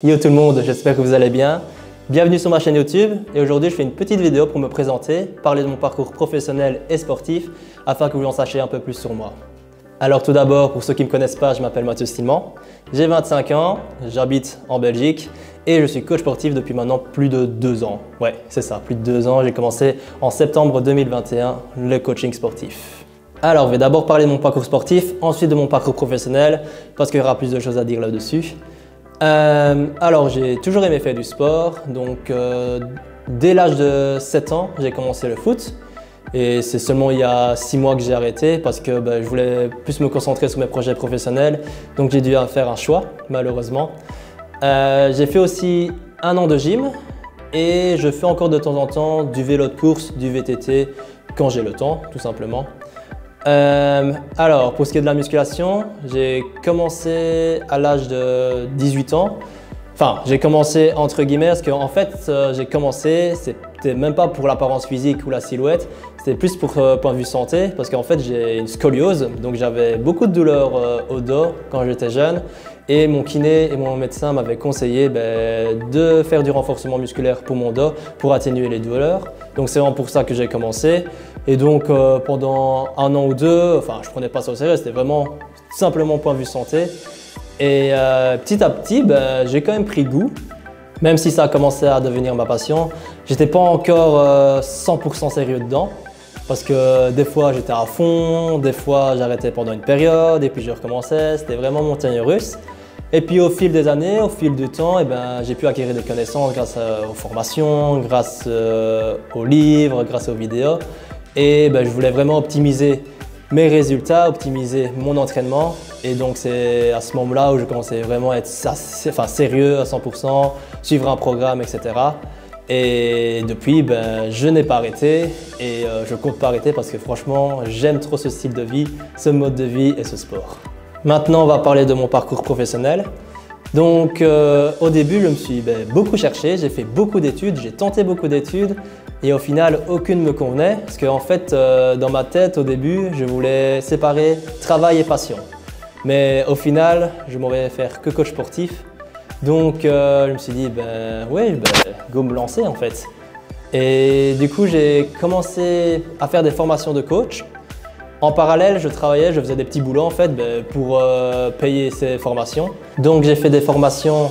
Yo tout le monde, j'espère que vous allez bien. Bienvenue sur ma chaîne YouTube et aujourd'hui je fais une petite vidéo pour me présenter, parler de mon parcours professionnel et sportif afin que vous en sachiez un peu plus sur moi. Alors tout d'abord, pour ceux qui ne me connaissent pas, je m'appelle Mathieu Stilman, j'ai 25 ans, j'habite en Belgique et je suis coach sportif depuis maintenant plus de 2 ans. Ouais, c'est ça, plus de 2 ans, j'ai commencé en septembre 2021 le coaching sportif. Alors je vais d'abord parler de mon parcours sportif, ensuite de mon parcours professionnel parce qu'il y aura plus de choses à dire là-dessus. Alors j'ai toujours aimé faire du sport, donc dès l'âge de 7 ans j'ai commencé le foot et c'est seulement il y a 6 mois que j'ai arrêté parce que je voulais plus me concentrer sur mes projets professionnels, donc j'ai dû faire un choix malheureusement. J'ai fait aussi 1 an de gym et je fais encore de temps en temps du vélo de course, du VTT quand j'ai le temps tout simplement. Alors, pour ce qui est de la musculation, j'ai commencé à l'âge de 18 ans. Enfin, j'ai commencé entre guillemets parce qu'en fait, j'ai commencé, c'était même pas pour l'apparence physique ou la silhouette, c'était plus pour point de vue santé parce qu'en fait, j'ai une scoliose, donc j'avais beaucoup de douleurs au dos quand j'étais jeune et mon kiné et mon médecin m'avaient conseillé de faire du renforcement musculaire pour mon dos pour atténuer les douleurs. Donc c'est vraiment pour ça que j'ai commencé. Et donc pendant 1 an ou 2, enfin je prenais pas ça au sérieux, c'était vraiment simplement point de vue santé. Et petit à petit, j'ai quand même pris goût, même si ça a commencé à devenir ma passion. J'étais pas encore 100% sérieux dedans, parce que des fois j'étais à fond, des fois j'arrêtais pendant une période et puis je recommençais, c'était vraiment montagne russe. Et puis au fil des années, au fil du temps, j'ai pu acquérir des connaissances grâce aux formations, grâce aux livres, grâce aux vidéos. Et je voulais vraiment optimiser mes résultats, optimiser mon entraînement. Et donc c'est à ce moment-là où je commençais vraiment à être sérieux à 100%, suivre un programme, etc. Et depuis, je n'ai pas arrêté et je ne compte pas arrêter parce que franchement, j'aime trop ce style de vie, ce mode de vie et ce sport. Maintenant, on va parler de mon parcours professionnel. Donc au début, je me suis beaucoup cherché, j'ai fait beaucoup d'études, j'ai tenté beaucoup d'études et au final, aucune ne me convenait parce qu'en fait, dans ma tête, au début, je voulais séparer travail et passion. Mais au final, je m'aurais faire que coach sportif. Donc je me suis dit, go me lancer en fait. Et du coup, j'ai commencé à faire des formations de coach. En parallèle, je travaillais, je faisais des petits boulots en fait pour payer ces formations. Donc j'ai fait des formations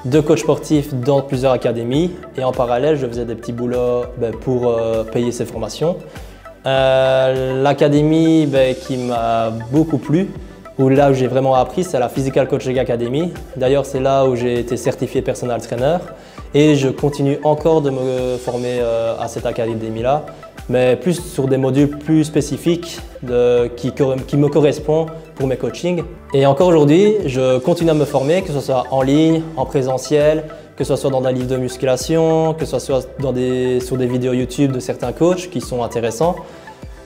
de coach sportif dans plusieurs académies et en parallèle, je faisais des petits boulots pour payer ces formations. L'académie qui m'a beaucoup plu, là où j'ai vraiment appris, c'est la Physical Coaching Academy. D'ailleurs, c'est là où j'ai été certifié personal trainer et je continue encore de me former à cette académie-là, mais plus sur des modules plus spécifiques qui me correspondent pour mes coachings. Et encore aujourd'hui, je continue à me former, que ce soit en ligne, en présentiel, que ce soit dans des livres de musculation, que ce soit sur des vidéos YouTube de certains coachs qui sont intéressants.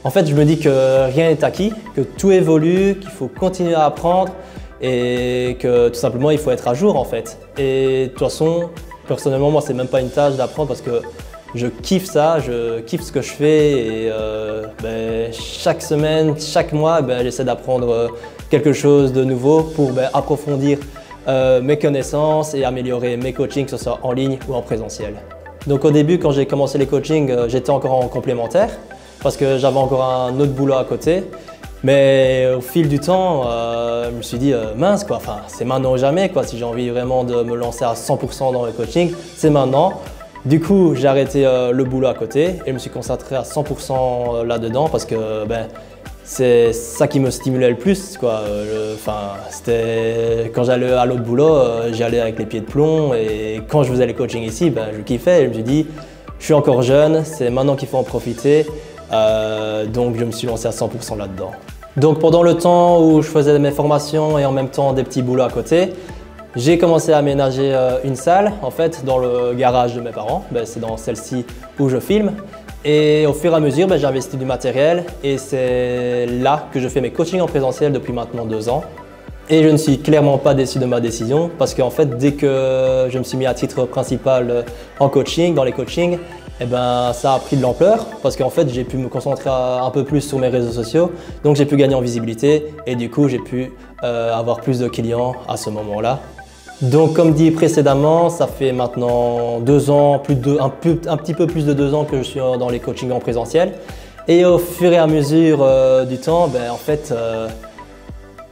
En fait, je me dis que rien n'est acquis, que tout évolue, qu'il faut continuer à apprendre et que tout simplement, il faut être à jour en fait. Et de toute façon, personnellement, moi, c'est même pas une tâche d'apprendre parce que je kiffe ça, je kiffe ce que je fais et chaque semaine, chaque mois, j'essaie d'apprendre quelque chose de nouveau pour approfondir mes connaissances et améliorer mes coachings, que ce soit en ligne ou en présentiel. Donc au début, quand j'ai commencé les coachings, j'étais encore en complémentaire parce que j'avais encore un autre boulot à côté. Mais au fil du temps, je me suis dit mince quoi, c'est maintenant ou jamais quoi. Si j'ai envie vraiment de me lancer à 100% dans le coaching, c'est maintenant. Du coup, j'ai arrêté le boulot à côté et je me suis concentré à 100% là-dedans parce que c'est ça qui me stimulait le plus quoi. Quand j'allais à l'autre boulot, j'y allais avec les pieds de plomb et quand je faisais les coachings ici, je kiffais et je me suis dit je suis encore jeune, c'est maintenant qu'il faut en profiter. Donc je me suis lancé à 100% là-dedans. Donc pendant le temps où je faisais mes formations et en même temps des petits boulots à côté, j'ai commencé à aménager une salle en fait dans le garage de mes parents. C'est dans celle-ci où je filme. Et au fur et à mesure, j'ai investi du matériel et c'est là que je fais mes coachings en présentiel depuis maintenant 2 ans. Et je ne suis clairement pas déçu de ma décision parce qu'en fait, dès que je me suis mis à titre principal en coaching, dans les coachings, ça a pris de l'ampleur parce qu'en fait, j'ai pu me concentrer un peu plus sur mes réseaux sociaux. Donc, j'ai pu gagner en visibilité et du coup, j'ai pu avoir plus de clients à ce moment-là. Donc comme dit précédemment, ça fait maintenant 2 ans, un petit peu plus de 2 ans que je suis dans les coachings en présentiel. Et au fur et à mesure du temps, en fait,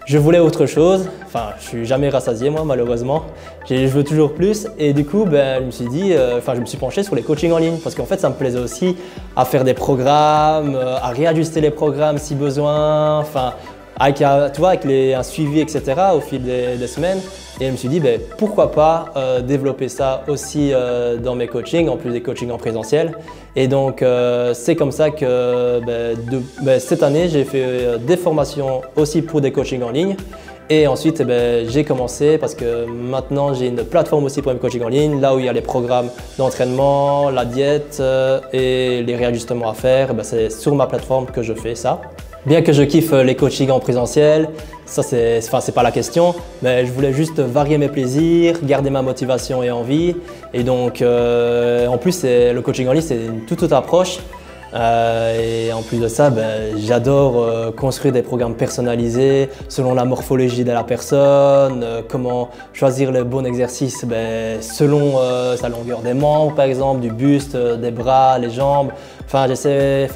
je voulais autre chose. Enfin, je suis jamais rassasié moi, malheureusement. Je veux toujours plus. Et du coup, je me suis dit, je me suis penché sur les coachings en ligne parce qu'en fait, ça me plaisait aussi à faire des programmes, à réajuster les programmes si besoin. Enfin, avec un suivi, etc. au fil des semaines. Et je me suis dit, pourquoi pas développer ça aussi dans mes coachings, en plus des coachings en présentiel. Et donc, c'est comme ça que cette année, j'ai fait des formations aussi pour des coachings en ligne. Et ensuite, j'ai commencé parce que maintenant, j'ai une plateforme aussi pour mes coachings en ligne, là où il y a les programmes d'entraînement, la diète et les réajustements à faire. C'est sur ma plateforme que je fais ça. Bien que je kiffe les coachings en présentiel, ça c'est pas la question, mais je voulais juste varier mes plaisirs, garder ma motivation et envie. Et donc en plus le coaching en ligne c'est une toute autre approche. Et en plus de ça, j'adore construire des programmes personnalisés selon la morphologie de la personne, comment choisir le bon exercice selon sa longueur des membres par exemple, du buste, des bras, les jambes. C'est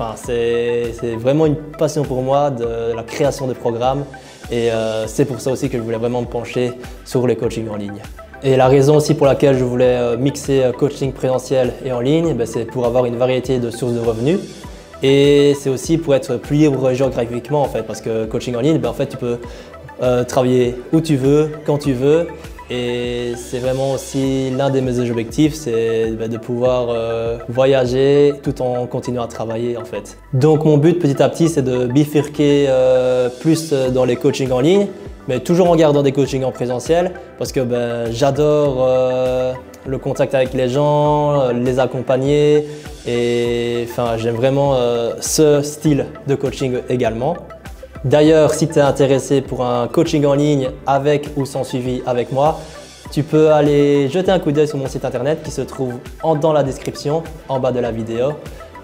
vraiment une passion pour moi de la création de programmes et c'est pour ça aussi que je voulais vraiment me pencher sur les coachings en ligne. Et la raison aussi pour laquelle je voulais mixer coaching présentiel et en ligne, c'est pour avoir une variété de sources de revenus. Et c'est aussi pour être plus libre géographiquement en fait, parce que coaching en ligne, en fait, tu peux travailler où tu veux, quand tu veux. Et c'est vraiment aussi l'un de mes objectifs, c'est de pouvoir voyager tout en continuant à travailler en fait. Donc mon but petit à petit, c'est de bifurquer plus dans les coachings en ligne, mais toujours en gardant des coachings en présentiel parce que j'adore le contact avec les gens, les accompagner et j'aime vraiment ce style de coaching également. D'ailleurs, si tu es intéressé pour un coaching en ligne avec ou sans suivi avec moi, tu peux aller jeter un coup d'œil sur mon site internet qui se trouve dans la description en bas de la vidéo.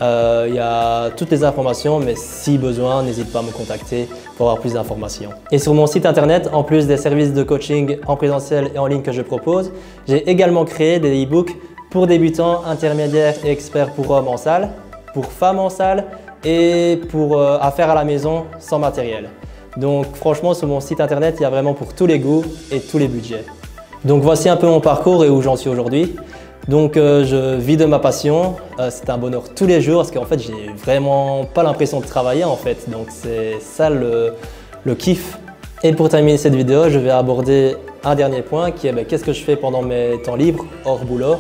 Il y a toutes les informations, mais si besoin, n'hésite pas à me contacter pour avoir plus d'informations. Et sur mon site internet, en plus des services de coaching en présentiel et en ligne que je propose, j'ai également créé des e-books pour débutants, intermédiaires et experts pour hommes en salle, pour femmes en salle et pour à faire à la maison sans matériel. Donc franchement, sur mon site internet, il y a vraiment pour tous les goûts et tous les budgets. Donc voici un peu mon parcours et où j'en suis aujourd'hui. Donc je vis de ma passion, c'est un bonheur tous les jours parce qu'en fait j'ai vraiment pas l'impression de travailler en fait, donc c'est ça le kiff. Et pour terminer cette vidéo, je vais aborder un dernier point qui est qu'est-ce que je fais pendant mes temps libres hors boulot.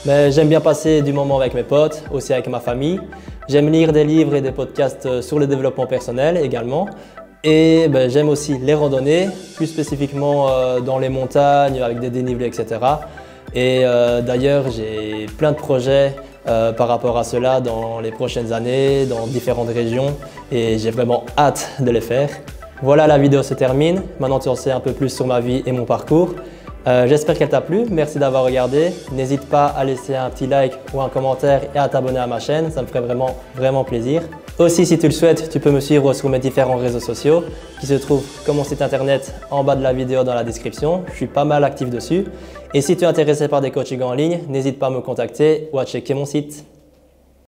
J'aime bien passer du moment avec mes potes, aussi avec ma famille. J'aime lire des livres et des podcasts sur le développement personnel également. Et j'aime aussi les randonnées, plus spécifiquement dans les montagnes avec des dénivelés, etc. Et d'ailleurs, j'ai plein de projets par rapport à cela dans les prochaines années, dans différentes régions et j'ai vraiment hâte de les faire. Voilà, la vidéo se termine. Maintenant, tu en sais un peu plus sur ma vie et mon parcours. J'espère qu'elle t'a plu. Merci d'avoir regardé. N'hésite pas à laisser un petit like ou un commentaire et à t'abonner à ma chaîne. Ça me ferait vraiment plaisir. Aussi, si tu le souhaites, tu peux me suivre sur mes différents réseaux sociaux qui se trouvent comme mon site internet en bas de la vidéo dans la description. Je suis pas mal actif dessus. Et si tu es intéressé par des coachings en ligne, n'hésite pas à me contacter ou à checker mon site.